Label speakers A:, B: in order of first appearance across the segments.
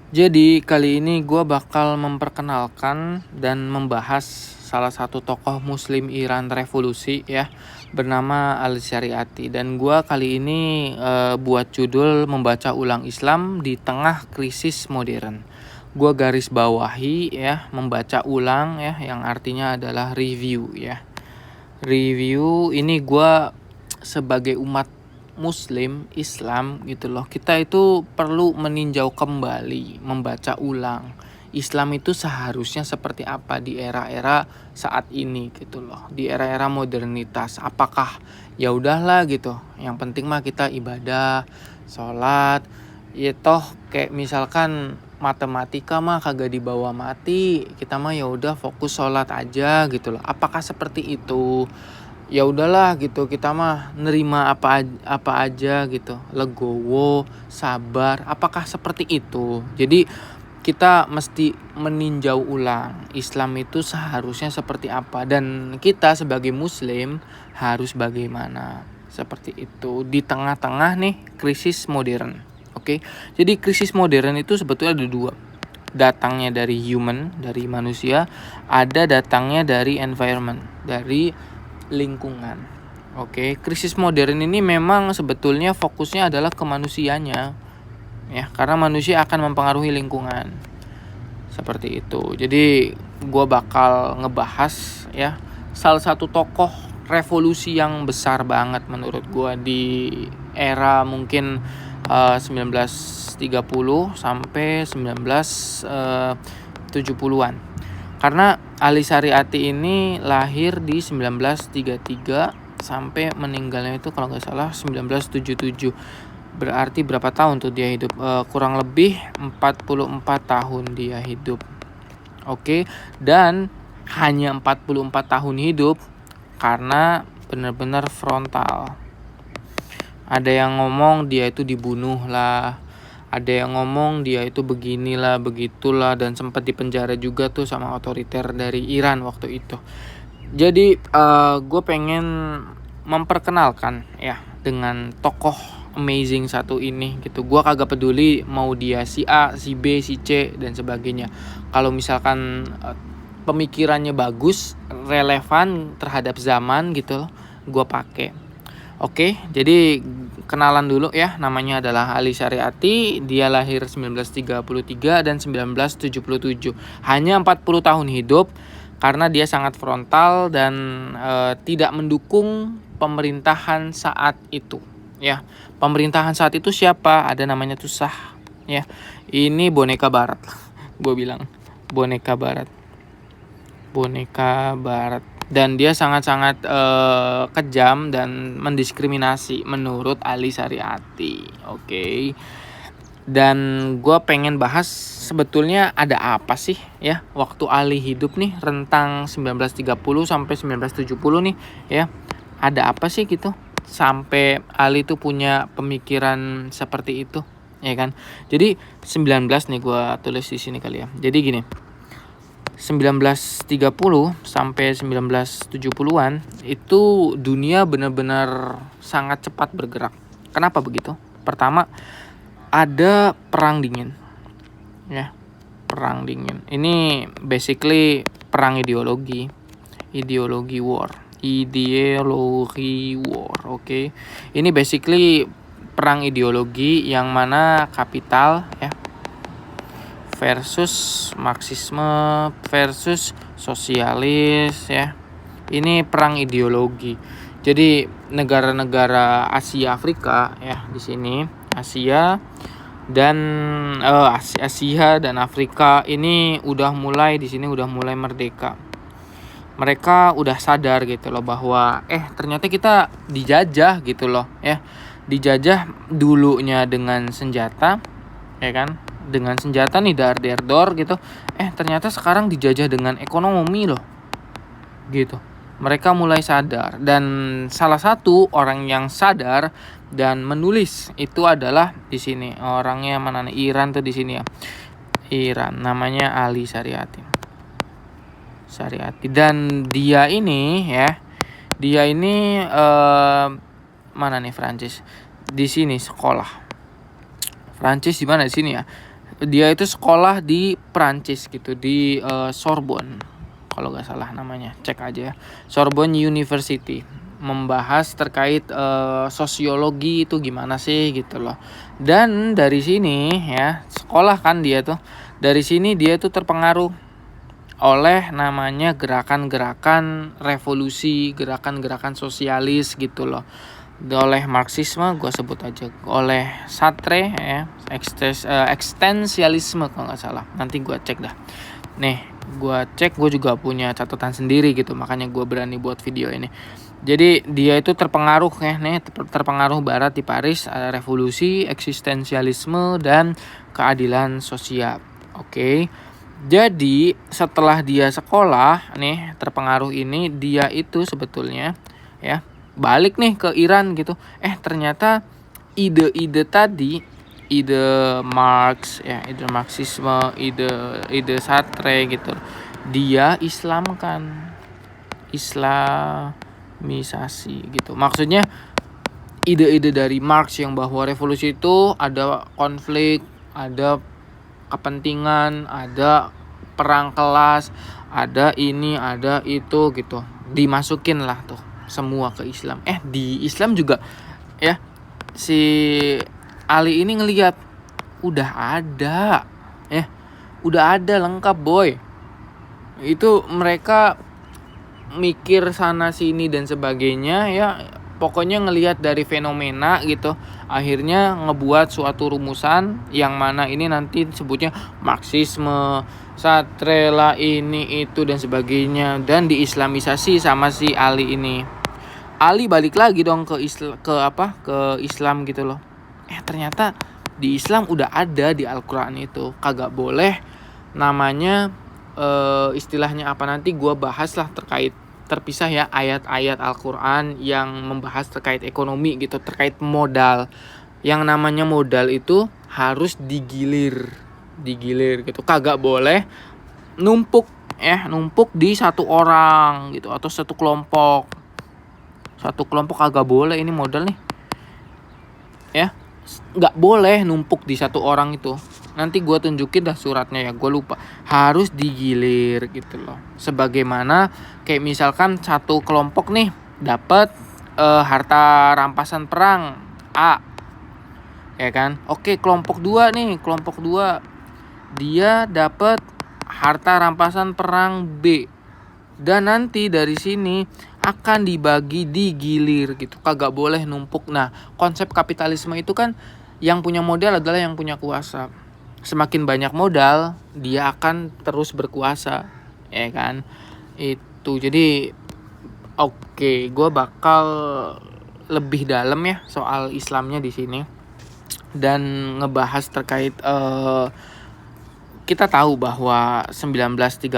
A: Jadi kali ini gue bakal memperkenalkan dan membahas salah satu tokoh Muslim Iran revolusi ya, bernama Ali Syariati. Dan gue kali ini buat judul membaca ulang Islam di tengah krisis modern. Gue garis bawahi ya, membaca ulang ya, yang artinya adalah review ya. Review ini gue sebagai umat Muslim, Islam gitu loh. Kita itu perlu meninjau kembali, membaca ulang. Islam itu seharusnya seperti apa di era-era saat ini gitu loh. Di era-era modernitas. Apakah ya udahlah gitu. Yang penting mah kita ibadah, sholat. Ya toh kayak misalkan matematika mah kagak dibawa mati. Kita mah ya udah fokus sholat aja gitu loh. Apakah seperti itu? Ya udahlah gitu, kita mah nerima apa aja gitu, legowo, sabar. Apakah seperti itu? Jadi kita mesti meninjau ulang Islam itu seharusnya seperti apa, dan kita sebagai muslim harus bagaimana, seperti itu di tengah-tengah nih krisis modern. Oke. Jadi krisis modern itu sebetulnya ada dua. Datangnya dari human, dari manusia, ada datangnya dari environment, dari lingkungan. Oke, krisis modern ini memang sebetulnya fokusnya adalah ke manusianya ya, karena manusia akan mempengaruhi lingkungan. Seperti itu. Jadi gue bakal ngebahas ya salah satu tokoh revolusi yang besar banget menurut gue di era mungkin 1930 sampai 1970-an. Karena Ali Syariati ini lahir di 1933 sampai meninggalnya itu kalau nggak salah 1977. Berarti berapa tahun tuh dia hidup? Kurang lebih 44 tahun dia hidup. Oke, dan hanya 44 tahun hidup karena benar-benar frontal. Ada yang ngomong dia itu dibunuh lah. Ada yang ngomong dia itu beginilah, begitulah, dan sempat dipenjara juga tuh sama otoriter dari Iran waktu itu. Jadi gue pengen memperkenalkan ya dengan tokoh amazing satu ini gitu. Gue kagak peduli mau dia si A, si B, si C dan sebagainya. Kalau misalkan pemikirannya bagus, relevan terhadap zaman gitu loh, gue pakai. Oke, jadi kenalan dulu ya, namanya adalah Ali Syariati. Dia lahir 1933 dan 1977. Hanya 40 tahun hidup karena dia sangat frontal dan tidak mendukung pemerintahan saat itu. Ya, pemerintahan saat itu siapa? Ada namanya tuh Shah. Ya, ini boneka barat. Gue bilang boneka barat. Boneka barat. Dan dia sangat-sangat kejam dan mendiskriminasi menurut Ali Syariati. Oke. Dan gue pengen bahas sebetulnya ada apa sih ya waktu Ali hidup nih, rentang 1930 sampai 1970 nih ya. Ada apa sih gitu sampai Ali tuh punya pemikiran seperti itu ya kan. Jadi 19 nih gue tulis di sini kali ya. Jadi gini. 1930 sampai 1970-an itu dunia benar-benar sangat cepat bergerak. Kenapa begitu? Pertama, ada perang dingin. Ya, perang dingin. Ini basically perang ideologi. Ideologi war. Ideologi war, oke. Ini basically perang ideologi yang mana kapital ya versus marxisme versus sosialis ya. Ini perang ideologi. Jadi negara-negara Asia Afrika ya di sini, Asia dan Asia dan Afrika ini udah mulai di sini udah mulai merdeka. Mereka udah sadar gitu loh bahwa ternyata kita dijajah gitu loh ya. Dijajah dulunya dengan senjata ya kan, dengan senjata nih dar-der-dor gitu. Ternyata sekarang dijajah dengan ekonomi loh gitu. Mereka mulai sadar, dan salah satu orang yang sadar dan menulis itu adalah di sini orangnya mana nih, Iran tuh di sini ya, Iran, namanya Ali Syariati. Dan dia ini mana nih, Prancis di sini sekolah. Prancis di mana di sini ya? Dia itu sekolah di Prancis gitu, di Sorbonne kalau nggak salah namanya, cek aja ya, Sorbonne University, membahas terkait sosiologi itu gimana sih gitu loh. Dan dari sini ya, sekolah kan dia tuh, dari sini dia tuh terpengaruh oleh namanya gerakan-gerakan revolusi, gerakan-gerakan sosialis gitu loh, oleh Marxisme, gue sebut aja, oleh Sartre ya, eksistensialisme kalau nggak salah, nanti gue cek dah. Nih, gue cek, gue juga punya catatan sendiri gitu, makanya gue berani buat video ini. Jadi dia itu terpengaruh ya, nih terpengaruh Barat di Paris, ada revolusi, eksistensialisme dan keadilan sosial. Oke. Jadi setelah dia sekolah nih, terpengaruh ini, dia itu sebetulnya ya balik nih ke Iran gitu. Ternyata ide-ide tadi, ide Marx ya, ide Marxisme, ide Sartre gitu, dia Islamkan, Islamisasi gitu. Maksudnya ide-ide dari Marx yang bahwa revolusi itu ada konflik, ada kepentingan, ada perang kelas, ada ini, ada itu gitu. Dimasukin lah tuh semua ke Islam. Di Islam juga ya, si Ali ini ngelihat udah ada ya, udah ada lengkap boy. Itu mereka mikir sana sini dan sebagainya ya, pokoknya ngelihat dari fenomena gitu, akhirnya ngebuat suatu rumusan yang mana ini nanti sebutnya Marxisme, Sartre lah, ini itu dan sebagainya, dan diislamisasi sama si Ali ini. Ali balik lagi dong ke Islam gitu loh. Ternyata di Islam udah ada di Al-Quran itu, kagak boleh namanya istilahnya apa, nanti gue bahas lah terkait terpisah ya, ayat-ayat Al-Quran yang membahas terkait ekonomi gitu, terkait modal. Yang namanya modal itu harus digilir gitu, kagak boleh numpuk di satu orang gitu, atau satu kelompok kagak boleh. Ini modal nih ya, nggak boleh numpuk di satu orang itu. Nanti gue tunjukin dah suratnya ya, gue lupa. Harus digilir gitu loh. Sebagaimana kayak misalkan satu kelompok nih dapat harta rampasan perang A, ya kan? Oke, kelompok 2 dia dapat harta rampasan perang B, dan nanti dari sini akan dibagi, digilir gitu, kagak boleh numpuk. Nah, konsep kapitalisme itu kan yang punya modal adalah yang punya kuasa. Semakin banyak modal, dia akan terus berkuasa, ya kan? Itu jadi oke, gue bakal lebih dalam ya soal Islamnya di sini, dan ngebahas terkait kita tahu bahwa 1930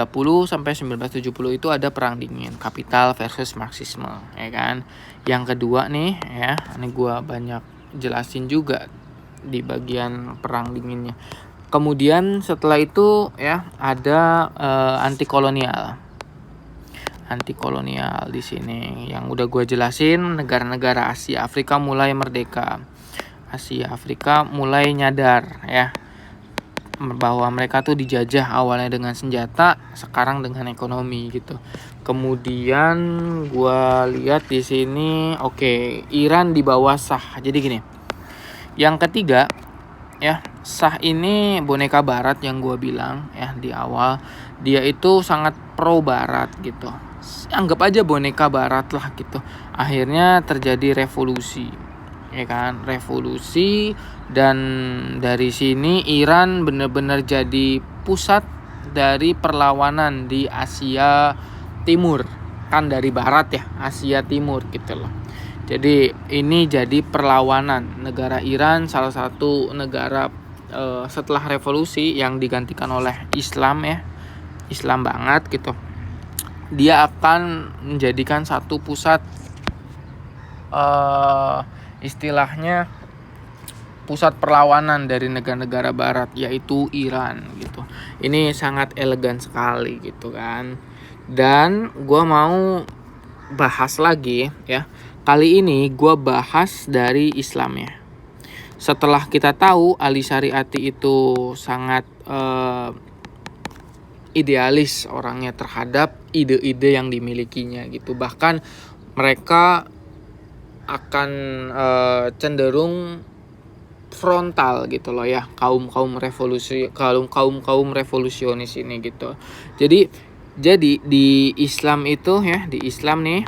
A: sampai 1970 itu ada perang dingin, kapital versus Marxisme, ya kan? Yang kedua nih ya, ini gue banyak jelasin juga di bagian perang dinginnya. Kemudian setelah itu ya ada anti kolonial di sini yang udah gue jelasin. Negara-negara Asia Afrika mulai merdeka, Asia Afrika mulai nyadar ya bahwa mereka tuh dijajah awalnya dengan senjata, sekarang dengan ekonomi gitu. Kemudian gue lihat di sini, oke, Iran di bawah Shah. Jadi gini, yang ketiga ya, Shah ini boneka barat yang gue bilang ya di awal, dia itu sangat pro barat gitu, anggap aja boneka barat lah gitu. Akhirnya terjadi revolusi, ya kan, revolusi, dan dari sini Iran benar-benar jadi pusat dari perlawanan di Asia Timur, kan dari barat ya, Asia Timur gitu loh. Jadi ini jadi perlawanan negara Iran, salah satu negara setelah revolusi yang digantikan oleh Islam ya, Islam banget gitu. Dia akan menjadikan satu pusat istilahnya pusat perlawanan dari negara-negara barat, yaitu Iran gitu. Ini sangat elegan sekali gitu kan. Dan gue mau bahas lagi ya. Kali ini gue bahas dari Islamnya. setelah kita tahu Ali Syariati itu sangat idealis orangnya terhadap ide-ide yang dimilikinya gitu. Bahkan mereka akan cenderung frontal gitu loh ya, kaum revolusionis ini gitu. Jadi di Islam itu ya, di Islam nih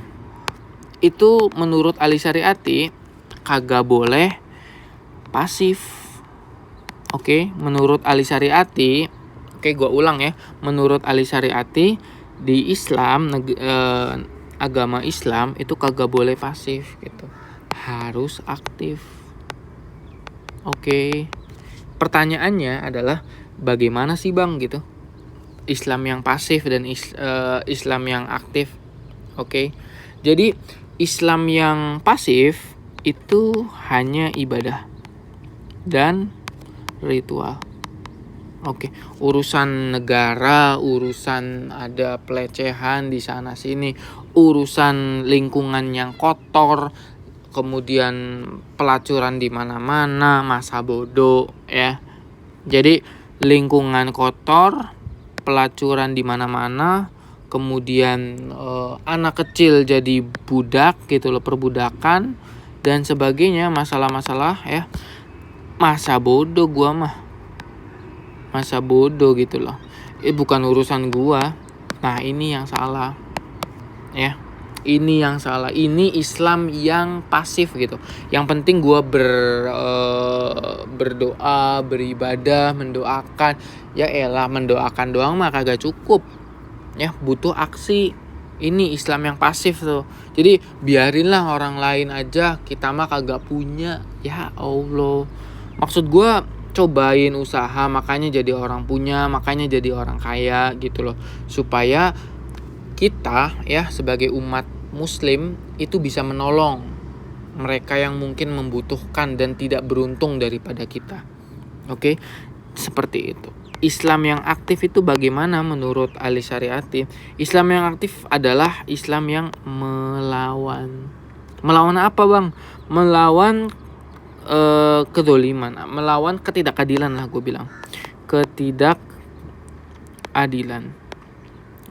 A: itu menurut Ali Syariati kagak boleh pasif. Oke, menurut Ali Syariati, gue ulang ya, menurut Ali Syariati di Islam agama Islam itu kagak boleh pasif gitu, harus aktif. Oke, pertanyaannya adalah bagaimana sih bang gitu Islam yang pasif dan Islam yang aktif? Oke, jadi Islam yang pasif itu hanya ibadah dan ritual. Oke, urusan negara, urusan ada pelecehan di sana sini, urusan lingkungan yang kotor, kemudian pelacuran di mana-mana, masa bodoh ya. Jadi lingkungan kotor, pelacuran di mana-mana, kemudian anak kecil jadi budak gitu loh, perbudakan dan sebagainya, masalah-masalah ya. Masa bodoh gua mah. Masa bodoh gitu loh. Bukan urusan gua. Nah, ini yang salah. Ya. Ini yang salah. Ini Islam yang pasif gitu. Yang penting gue berdoa, beribadah, mendoakan. Ya elah, mendoakan doang mah kagak cukup. Ya, butuh aksi. Ini Islam yang pasif tuh. Jadi biarinlah orang lain aja, kita mah kagak punya. Ya Allah. Maksud gue cobain usaha, makanya jadi orang punya, makanya jadi orang kaya gitu loh. Supaya kita ya sebagai umat muslim itu bisa menolong mereka yang mungkin membutuhkan dan tidak beruntung daripada kita. Oke, seperti itu. Islam yang aktif itu bagaimana menurut Ali Syariati? Islam yang aktif adalah Islam yang melawan. Melawan apa bang? Melawan kedoliman, melawan ketidakadilan lah gue bilang. Ketidakadilan.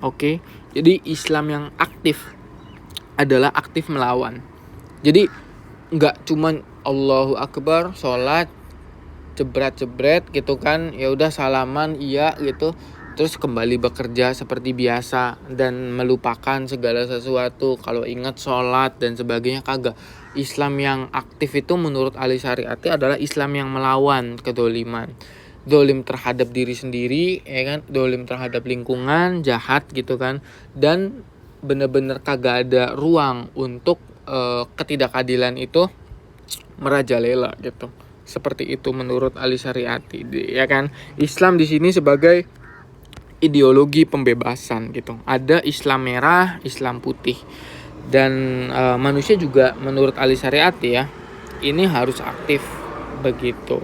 A: Oke, jadi Islam yang aktif adalah aktif melawan. Jadi nggak cuman Allahu Akbar, sholat, jebret gitu kan, ya udah salaman iya gitu, terus kembali bekerja seperti biasa dan melupakan segala sesuatu. Kalau ingat sholat dan sebagainya kagak. Islam yang aktif itu menurut Ali Syariati adalah Islam yang melawan kedoliman. Dolim terhadap diri sendiri, ya kan, dolim terhadap lingkungan, jahat gitu kan, dan bener-bener kagak ada ruang untuk ketidakadilan itu merajalela gitu. Seperti itu menurut Ali Syariati, ya kan. Islam di sini sebagai ideologi pembebasan gitu. Ada Islam merah, Islam putih, dan manusia juga menurut Ali Syariati ya, ini harus aktif begitu.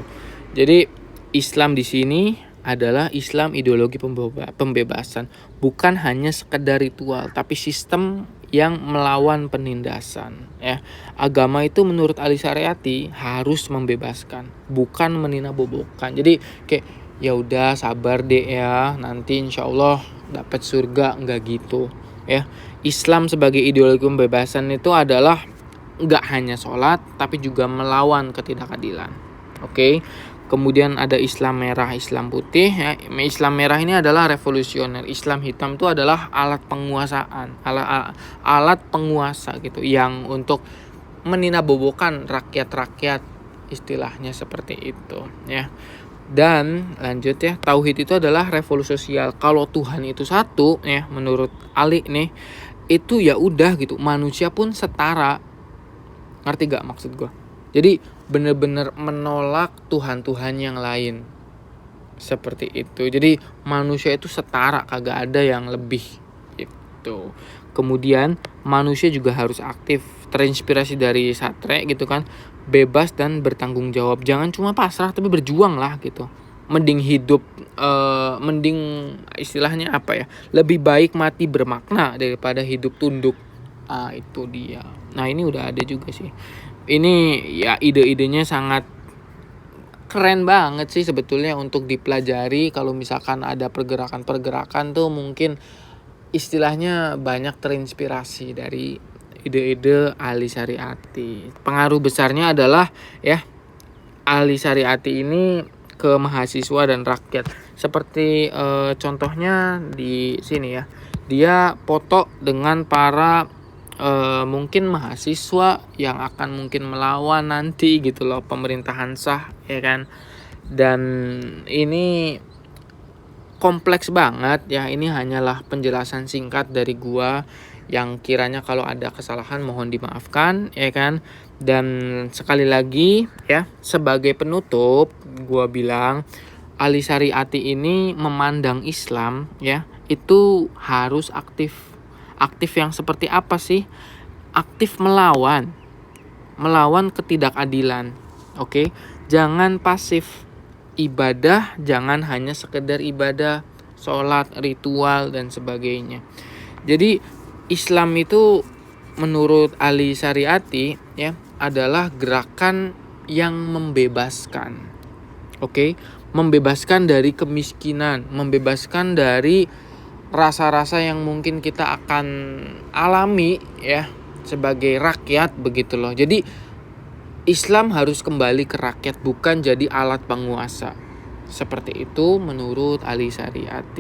A: Jadi Islam di sini adalah Islam ideologi pembebasan, bukan hanya sekedar ritual, tapi sistem yang melawan penindasan. Ya, agama itu menurut Ali Syariati harus membebaskan, bukan meninabobokan. Jadi kayak ya udah sabar deh ya, nanti insya Allah dapat surga, enggak gitu. Ya, Islam sebagai ideologi pembebasan itu adalah enggak hanya sholat, tapi juga melawan ketidakadilan. Oke. Kemudian ada Islam merah, Islam putih. Ya, Islam merah ini adalah revolusioner. Islam hitam itu adalah alat penguasaan, alat penguasa gitu, yang untuk meninabobokan rakyat-rakyat, istilahnya seperti itu ya. Dan lanjut ya, tauhid itu adalah revolusi sosial. Kalau Tuhan itu satu ya, menurut Ali nih, itu ya udah gitu, manusia pun setara. Ngerti gak maksud gue? Jadi benar-benar menolak Tuhan-Tuhan yang lain. Seperti itu. Jadi manusia itu setara, kagak ada yang lebih gitu. Kemudian manusia juga harus aktif, terinspirasi dari Sartre gitu kan, bebas dan bertanggung jawab. Jangan cuma pasrah tapi berjuang lah gitu. Mending hidup mending istilahnya apa ya? Lebih baik mati bermakna daripada hidup tunduk. Itu dia. Nah, ini udah ada juga sih. Ini ya ide-idenya sangat keren banget sih sebetulnya untuk dipelajari. Kalau misalkan ada pergerakan-pergerakan tuh mungkin istilahnya banyak terinspirasi dari ide-ide Ali Syariati. Pengaruh besarnya adalah ya Ali Syariati ini ke mahasiswa dan rakyat. Seperti contohnya di sini ya. Dia foto dengan para mungkin mahasiswa yang akan mungkin melawan nanti gitu loh pemerintahan Shah, ya kan. Dan ini kompleks banget ya. Ini hanyalah penjelasan singkat dari gua, yang kiranya kalau ada kesalahan mohon dimaafkan, ya kan. Dan sekali lagi ya, sebagai penutup gua bilang Ali Syariati ini memandang Islam ya itu harus aktif. Aktif yang seperti apa sih? Aktif melawan ketidakadilan. Oke, jangan pasif. Ibadah jangan hanya sekedar ibadah, sholat, ritual dan sebagainya. Jadi Islam itu menurut Ali Syariati ya adalah gerakan yang membebaskan. Oke, membebaskan dari kemiskinan, membebaskan dari rasa-rasa yang mungkin kita akan alami ya sebagai rakyat begitu loh. Jadi Islam harus kembali ke rakyat, bukan jadi alat penguasa. Seperti itu menurut Ali Syariati.